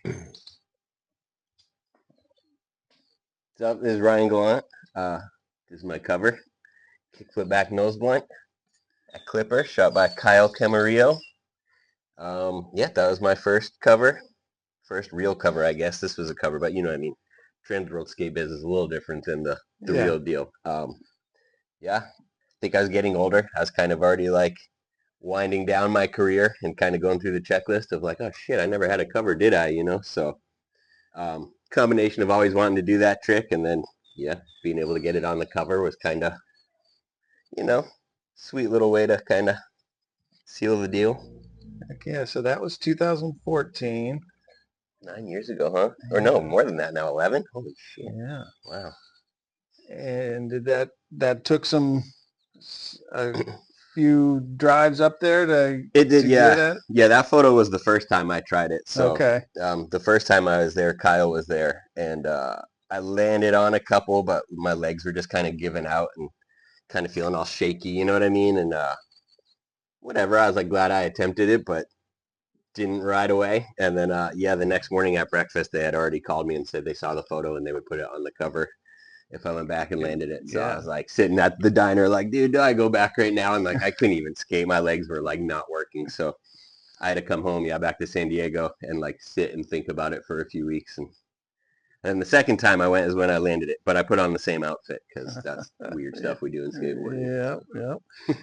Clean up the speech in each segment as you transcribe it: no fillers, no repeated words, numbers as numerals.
What's up? This is Ryan Gallant. This is my cover. Kickflip back nose blunt. A clipper shot by Kyle Camarillo. Yeah, that was my first cover. First real cover, I guess. This was a cover, but you know what I mean. Transworld skate biz is a little different than the Yeah. real deal. Yeah, I think I was getting older. I was kind of already like winding down my career and kind of going through the checklist of like, oh shit, I never had a cover, did I? You know, so combination of always wanting to do that trick and then yeah, being able to get it on the cover was kind of, you know, sweet little way to kind of seal the deal. Heck yeah, so that was 2014. 9 years ago, huh? Or no, more than that now. 11. Holy shit! Yeah. Wow. And did that took a few drives up there It did, to yeah. get it? Yeah, that photo was the first time I tried it. So Okay. the first time I was there, Kyle was there, and I landed on a couple, but my legs were just kind of giving out and kind of feeling all shaky. You know what I mean? And whatever. I was like glad I attempted it, but didn't right away. And then yeah, the next morning at breakfast, they had already called me and said they saw the photo and they would put it on the cover if I went back and landed it. So Yeah. I was like sitting at the diner, like, dude, do I go back right now? And like I couldn't even skate. My legs were like not working. So I had to come home, yeah, back to San Diego and like sit and think about it for a few weeks. And then the second time I went is when I landed it, but I put on the same outfit because that's weird stuff we do in skateboarding. Yeah.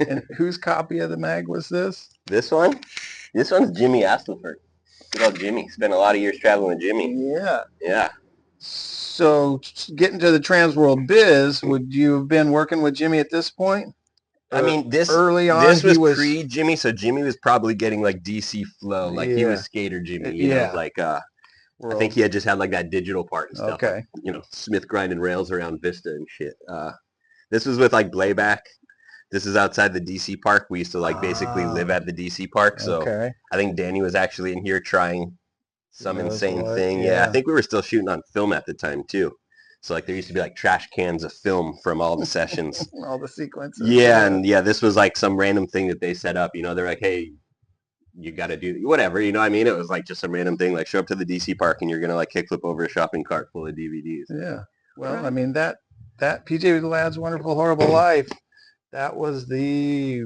And whose copy of the mag was this? This one? This one's Jimmy Astleford. Good old Jimmy. Spent a lot of years traveling with Jimmy. Yeah. Yeah. So getting to the Transworld biz, would you have been working with Jimmy at this point? I mean, this early on, this was, he was pre-Jimmy, so Jimmy was probably getting like DC flow, like he was skater Jimmy, you know, like I think he had just had like that digital part and stuff, Okay. like, you know, Smith grinding rails around Vista and shit. This was with like Blabac. This is outside the DC park. We used to like basically live at the DC park, so Okay. I think Danny was actually in here trying some insane thing. Yeah. Yeah, I think we were still shooting on film at the time too. So like there used to be like trash cans of film from all the sessions. All the sequences. Yeah, and yeah, this was like some random thing that they set up. You know, they're like, hey, you got to do whatever. You know what I mean? It was like just some random thing. Like show up to the DC park and you're gonna like kickflip over a shopping cart full of DVDs. Yeah. Well, I mean that PJ the Lad's Wonderful Horrible Life, that was the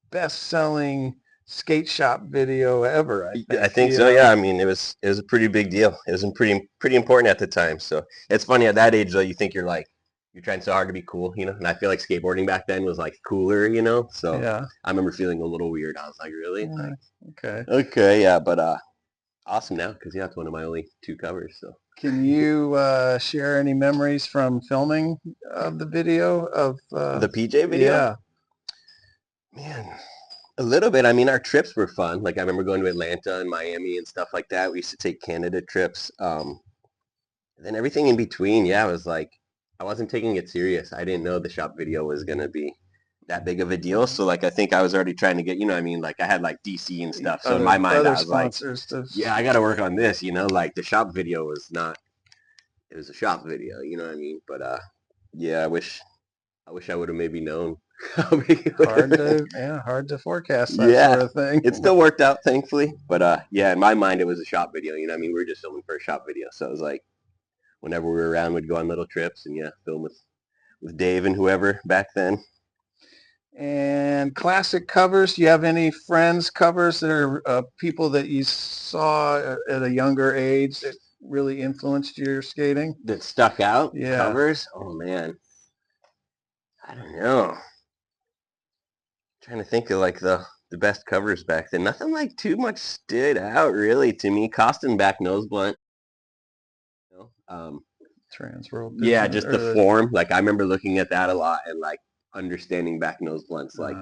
best-selling skate shop video ever. I think so. Yeah, I mean it was a pretty big deal. It was pretty important at the time. So it's funny at that age though. You think you're trying so hard to be cool, you know. And I feel like skateboarding back then was like cooler, you know. So Yeah. I remember feeling a little weird. I was like, really? Like, Okay. yeah, but awesome now because yeah, it's one of my only 2 covers. So Can you share any memories from filming of the video of the PJ video? Yeah. Man, a little bit. I mean, our trips were fun. Like I remember going to Atlanta and Miami and stuff like that. We used to take Canada trips. Then everything in between, yeah, it was like I wasn't taking it serious. I didn't know the shop video was gonna be that big of a deal. So like I think I was already trying to get, you know what I mean? Like I had like DC and stuff. So in my mind I was like, yeah, I gotta work on this, you know, like the shop video was not, it was a shop video, you know what I mean? But yeah, I wish I would have maybe known. Hard to forecast that sort of thing. It still worked out thankfully. But yeah, in my mind it was a shop video, you know what I mean? We were just filming for a shop video. So it was like whenever we were around we'd go on little trips and yeah, film with Dave and whoever back then. And classic covers, do you have any friends covers that are people that you saw at a younger age that really influenced your skating? That stuck out? Yeah. Covers? Oh man. I don't know. Trying to think of like the best covers back then. Nothing like too much stood out really to me. Koston back nose blunt. You know? Transworld. Yeah, just the form. Like I remember looking at that a lot and like understanding back nose blunts like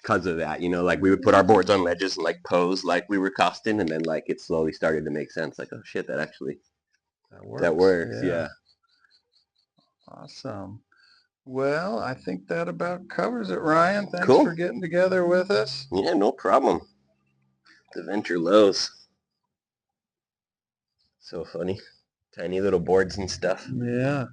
because of that, you know, like we would put our boards on ledges and like pose like we were Koston and then like it slowly started to make sense. Like, oh shit, that actually that works. Yeah. Awesome. Well, I think that about covers it, Ryan. Thanks Cool. for getting together with us. Yeah, no problem. The Venture Lows. So funny. Tiny little boards and stuff. Yeah.